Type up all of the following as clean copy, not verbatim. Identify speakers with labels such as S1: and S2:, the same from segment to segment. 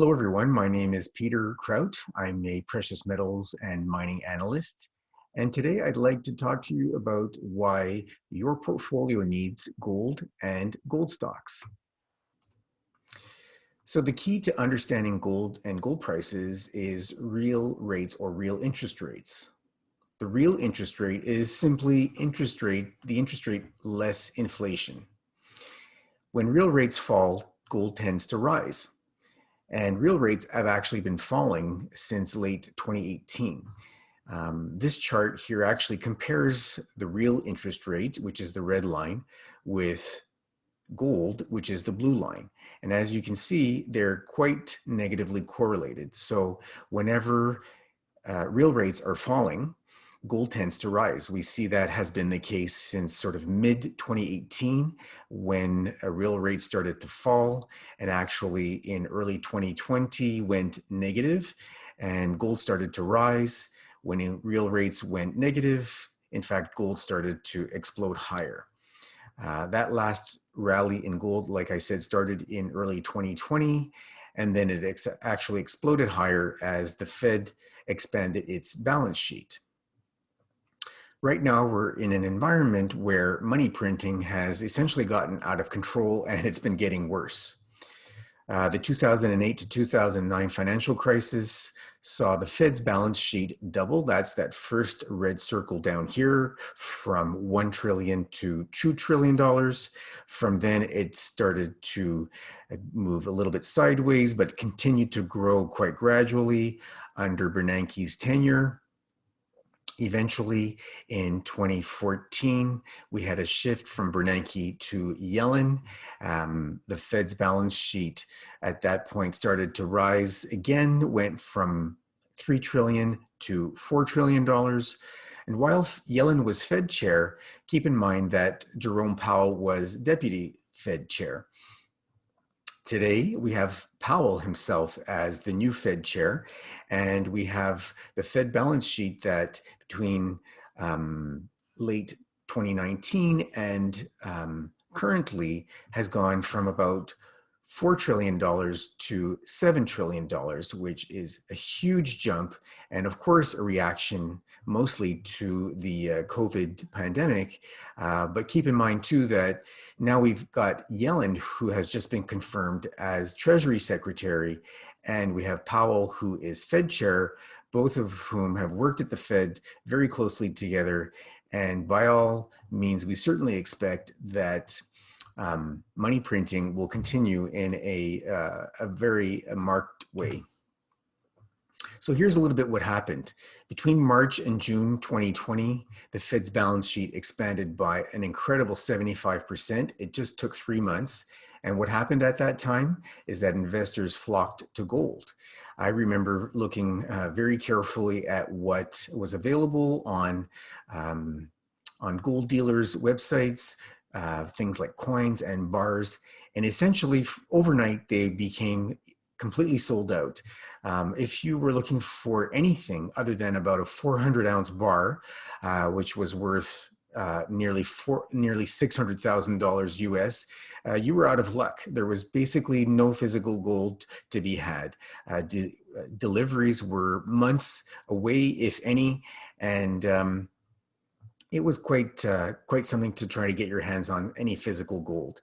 S1: Hello, everyone. My name is Peter Kraut. I'm a precious metals and mining analyst. And today I'd like to talk to you about why your portfolio needs gold and gold stocks. So the key to understanding gold and gold prices is real rates or real interest rates. The real interest rate is simply the interest rate less inflation. When real rates fall, gold tends to rise. And real rates have actually been falling since late 2018. This chart here actually compares the real interest rate, which is the red line, with gold, which is the blue line. And as you can see, they're quite negatively correlated. So whenever real rates are falling, gold tends to rise. We see that has been the case since sort of mid 2018 when a real rate started to fall, and actually in early 2020 went negative, and gold started to rise. When real rates went negative, in fact, gold started to explode higher. That last rally in gold, like I said, started in early 2020, and then it actually exploded higher as the Fed expanded its balance sheet. Right now, we're in an environment where money printing has essentially gotten out of control, and it's been getting worse. The 2008 to 2009 financial crisis saw the Fed's balance sheet double. That's that first red circle down here, from $1 trillion to $2 trillion. From then, it started to move a little bit sideways, but continued to grow quite gradually under Bernanke's tenure. Eventually, in 2014, we had a shift from Bernanke to Yellen. The Fed's balance sheet at that point started to rise again, went from $3 trillion to $4 trillion. And while Yellen was Fed chair, keep in mind that Jerome Powell was deputy Fed chair. Today, we have Powell himself as the new Fed chair, and we have the Fed balance sheet that between late 2019 and currently has gone from about $4 trillion to $7 trillion, which is a huge jump. And of course, a reaction mostly to the COVID pandemic. But keep in mind too, that now we've got Yellen, who has just been confirmed as Treasury Secretary, and we have Powell, who is Fed chair, both of whom have worked at the Fed very closely together. And by all means, we certainly expect that money printing will continue in a very marked way. So here's a little bit what happened. Between March and June 2020, the Fed's balance sheet expanded by an incredible 75%. It just took 3 months. And what happened at that time is that investors flocked to gold. I remember looking very carefully at what was available on gold dealers' websites, things like coins and bars, and essentially overnight they became completely sold out. If you were looking for anything other than about a 400-ounce bar, which was worth nearly $600,000 US, you were out of luck. There was basically no physical gold to be had. Deliveries were months away, if any, and it was quite something to try to get your hands on any physical gold.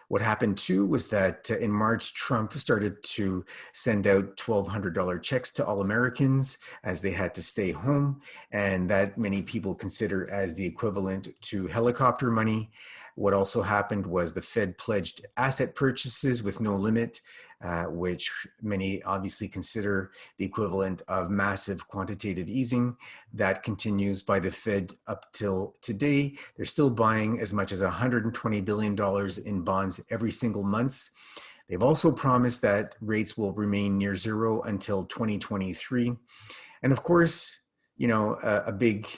S1: What happened too was that in March, Trump started to send out $1,200 checks to all Americans as they had to stay home, and that many people consider as the equivalent to helicopter money. What also happened was the Fed pledged asset purchases with no limit, which many obviously consider the equivalent of massive quantitative easing. That continues by the Fed up till today. They're still buying as much as $120 billion in bonds every single month. They've also promised that rates will remain near zero until 2023. And of course, you know, a big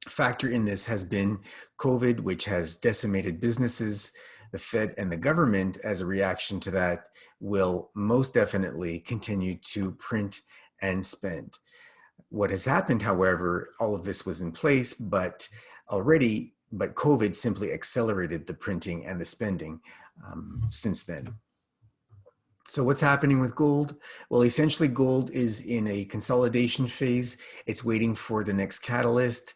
S1: factor in this has been COVID, which has decimated businesses. The Fed and the government, as a reaction to that, will most definitely continue to print and spend. What has happened, however, all of this was in place, but COVID simply accelerated the printing and the spending since then. So what's happening with gold? Well, essentially gold is in a consolidation phase. It's waiting for the next catalyst.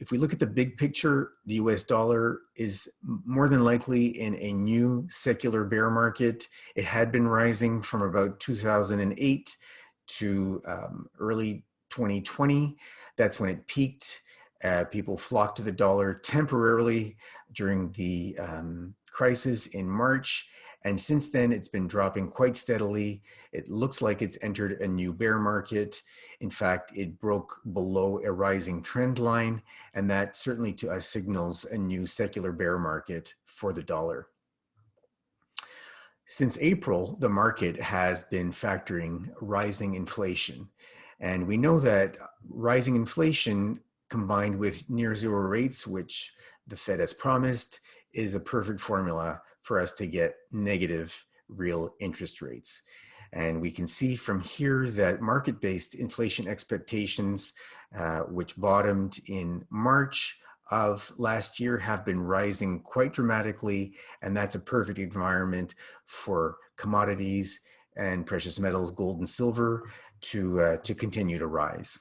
S1: If we look at the big picture, the US dollar is more than likely in a new secular bear market. It had been rising from about 2008 to early 2020. That's when it peaked. People flocked to the dollar temporarily during the crisis in March. And since then, it's been dropping quite steadily. It looks like it's entered a new bear market. In fact, it broke below a rising trend line, and that certainly to us signals a new secular bear market for the dollar. Since April, the market has been factoring rising inflation. And we know that rising inflation combined with near zero rates, which the Fed has promised, is a perfect formula for us to get negative real interest rates. And we can see from here that market-based inflation expectations, which bottomed in March of last year, have been rising quite dramatically. And that's a perfect environment for commodities and precious metals, gold and silver, to continue to rise.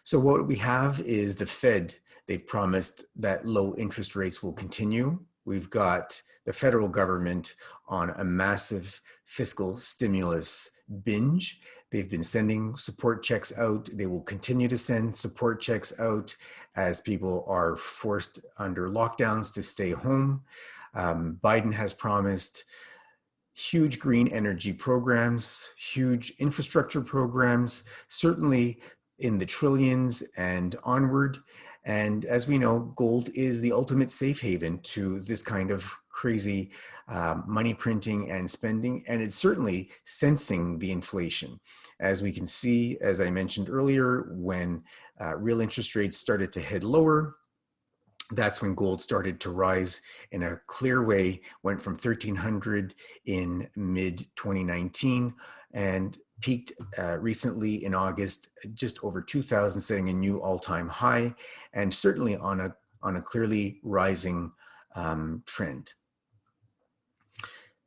S1: So what we have is the Fed. They've promised that low interest rates will continue. We've got the federal government on a massive fiscal stimulus binge. They've been sending support checks out. They will continue to send support checks out as people are forced under lockdowns to stay home. Biden has promised huge green energy programs, huge infrastructure programs, certainly in the trillions and onward. And as we know, gold is the ultimate safe haven to this kind of crazy money printing and spending. And it's certainly sensing the inflation. As we can see, as I mentioned earlier, when real interest rates started to head lower, that's when gold started to rise in a clear way, went from 1,300 in mid 2019 and peaked recently in August, just over 2,000, setting a new all-time high, and certainly on a clearly rising trend.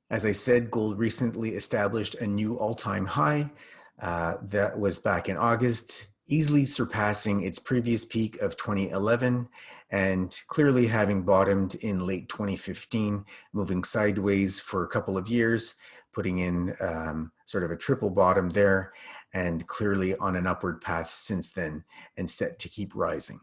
S1: As I said, gold recently established a new all-time high. That was back in August, easily surpassing its previous peak of 2011 and clearly having bottomed in late 2015, moving sideways for a couple of years, putting in sort of a triple bottom there, and clearly on an upward path since then and set to keep rising.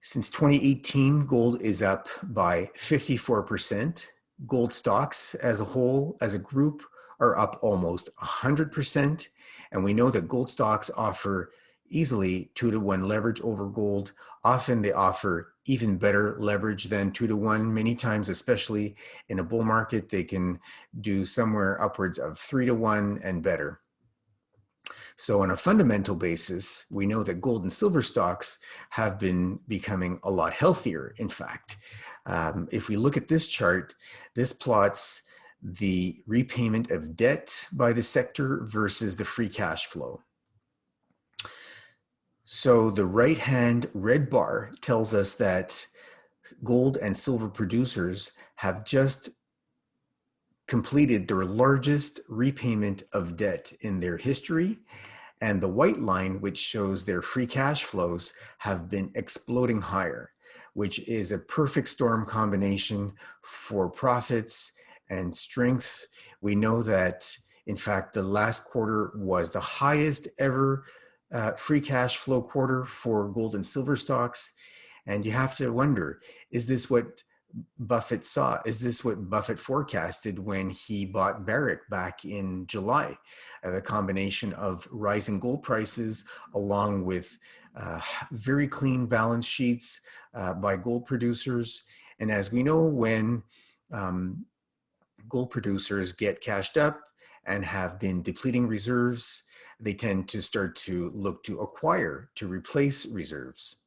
S1: Since 2018, gold is up by 54%. Gold stocks as a whole, as a group, are up almost 100%. And we know that gold stocks offer easily 2-to-1 leverage over gold. Often they offer even better leverage than 2-to-1. Many times, especially in a bull market, they can do somewhere upwards of 3-to-1 and better. So on a fundamental basis, we know that gold and silver stocks have been becoming a lot healthier, in fact. If we look at this chart, this plots the repayment of debt by the sector versus the free cash flow. So the right-hand red bar tells us that gold and silver producers have just completed their largest repayment of debt in their history. And the white line, which shows their free cash flows, have been exploding higher, which is a perfect storm combination for profits and strength. We know that, in fact, the last quarter was the highest ever free cash flow quarter for gold and silver stocks. And you have to wonder, is this what Buffett saw? Is this what Buffett forecasted when he bought Barrick back in July? The combination of rising gold prices along with very clean balance sheets by gold producers. And as we know, when gold producers get cashed up and have been depleting reserves, they tend to start to look to acquire, to replace reserves.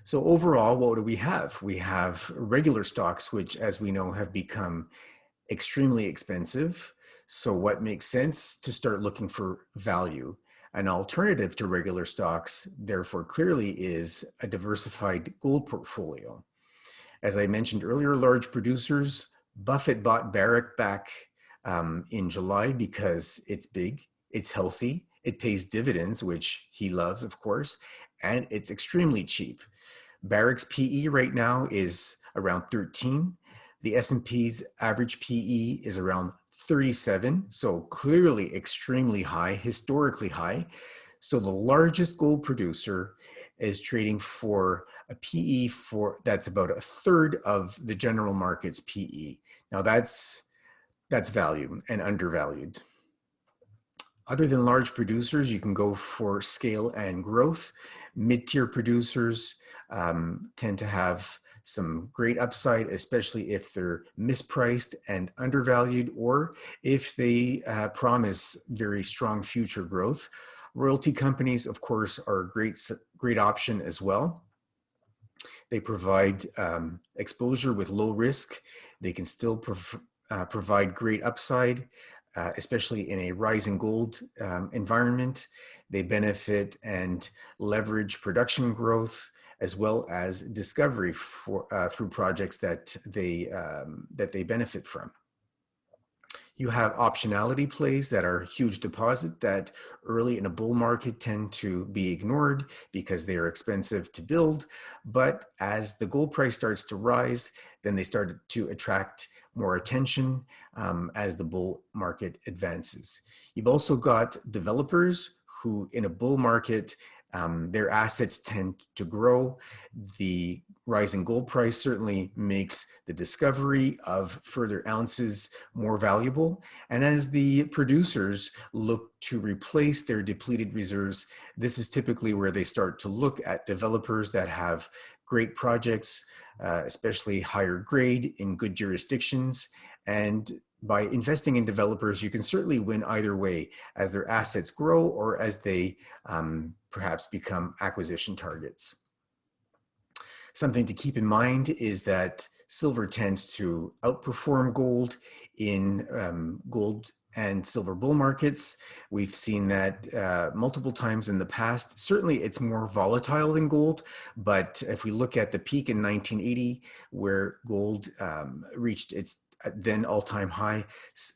S1: So overall, what do we have? We have regular stocks, which, as we know, have become extremely expensive. So what makes sense? To start looking for value. An alternative to regular stocks, therefore, clearly is a diversified gold portfolio. As I mentioned earlier, large producers Buffett bought Barrick back in July because it's big, it's healthy, it pays dividends, which he loves, of course, and it's extremely cheap. Barrick's PE right now is around 13. The S&P's average PE is around 37, so clearly extremely high, historically high. So the largest gold producer is trading for a PE that's about a third of the general market's PE. Now that's value and undervalued. Other than large producers, you can go for scale and growth. Mid-tier producers tend to have some great upside, especially if they're mispriced and undervalued, or if they promise very strong future growth. Royalty companies, of course, are a great option as well. They provide exposure with low risk. They can still provide great upside, especially in a rising gold environment. They benefit and leverage production growth as well as discovery through projects that they benefit from. You have optionality plays that are huge deposit that early in a bull market tend to be ignored because they are expensive to build. But as the gold price starts to rise, then they start to attract more attention as the bull market advances. You've also got developers who in a bull market, their assets tend to grow. The rising gold price certainly makes the discovery of further ounces more valuable. And as the producers look to replace their depleted reserves, this is typically where they start to look at developers that have great projects, especially higher grade in good jurisdictions. And by investing in developers, you can certainly win either way as their assets grow or as they perhaps become acquisition targets. Something to keep in mind is that silver tends to outperform gold in gold and silver bull markets. We've seen that multiple times in the past. Certainly it's more volatile than gold, but if we look at the peak in 1980, where gold reached its then all-time high,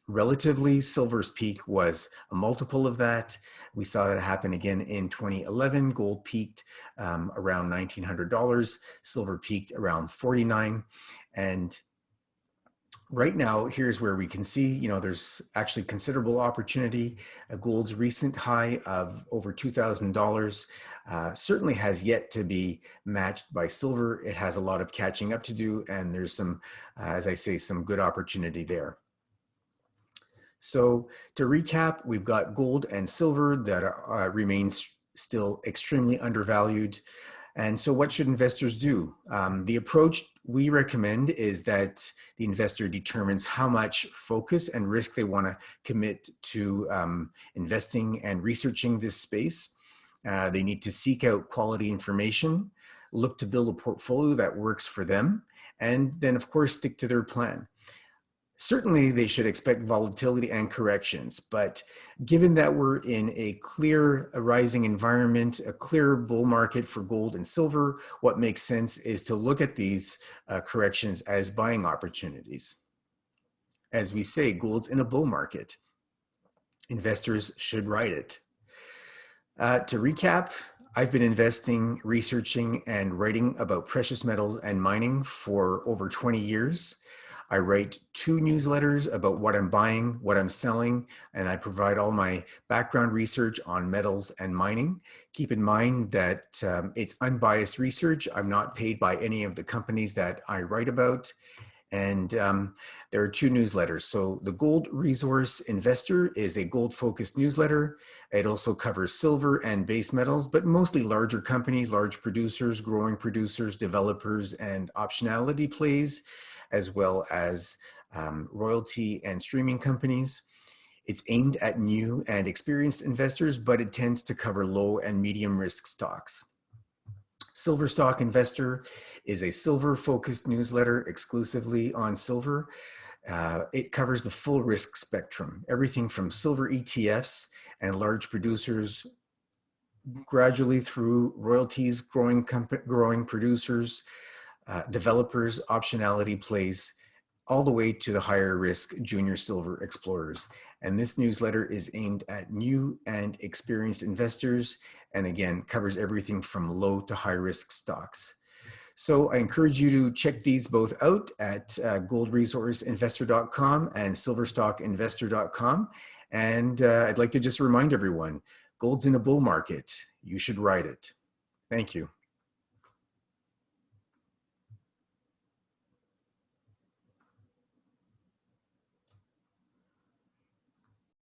S1: relatively silver's peak was a multiple of that. We saw that happen again in 2011. Gold peaked around $1,900, silver peaked around 49, and right now, here's where we can see, there's actually considerable opportunity. Gold's recent high of over $2,000 certainly has yet to be matched by silver. It has a lot of catching up to do, and there's some, as I say, some good opportunity there. So to recap, we've got gold and silver that remain still extremely undervalued. And so what should investors do? The approach we recommend is that the investor determines how much focus and risk they want to commit to investing and researching this space. They need to seek out quality information, look to build a portfolio that works for them, and then of course stick to their plan. Certainly, they should expect volatility and corrections, but given that we're in a clear rising environment, a clear bull market for gold and silver, what makes sense is to look at these corrections as buying opportunities. As we say, gold's in a bull market. Investors should ride it. To recap, I've been investing, researching, and writing about precious metals and mining for over 20 years. I write 2 newsletters about what I'm buying, what I'm selling, and I provide all my background research on metals and mining. Keep in mind that it's unbiased research. I'm not paid by any of the companies that I write about. And there are 2 newsletters. So the Gold Resource Investor is a gold-focused newsletter. It also covers silver and base metals, but mostly larger companies, large producers, growing producers, developers, and optionality plays, as well as royalty and streaming companies. It's aimed at new and experienced investors, but it tends to cover low and medium risk stocks. Silver Stock Investor is a silver-focused newsletter exclusively on silver. It covers the full risk spectrum, everything from silver ETFs and large producers, gradually through royalties, growing producers, developers, optionality plays, all the way to the higher risk junior silver explorers. And this newsletter is aimed at new and experienced investors, and again, covers everything from low to high risk stocks. So I encourage you to check these both out at goldresourceinvestor.com and silverstockinvestor.com. And I'd like to just remind everyone, gold's in a bull market. You should ride it. Thank you.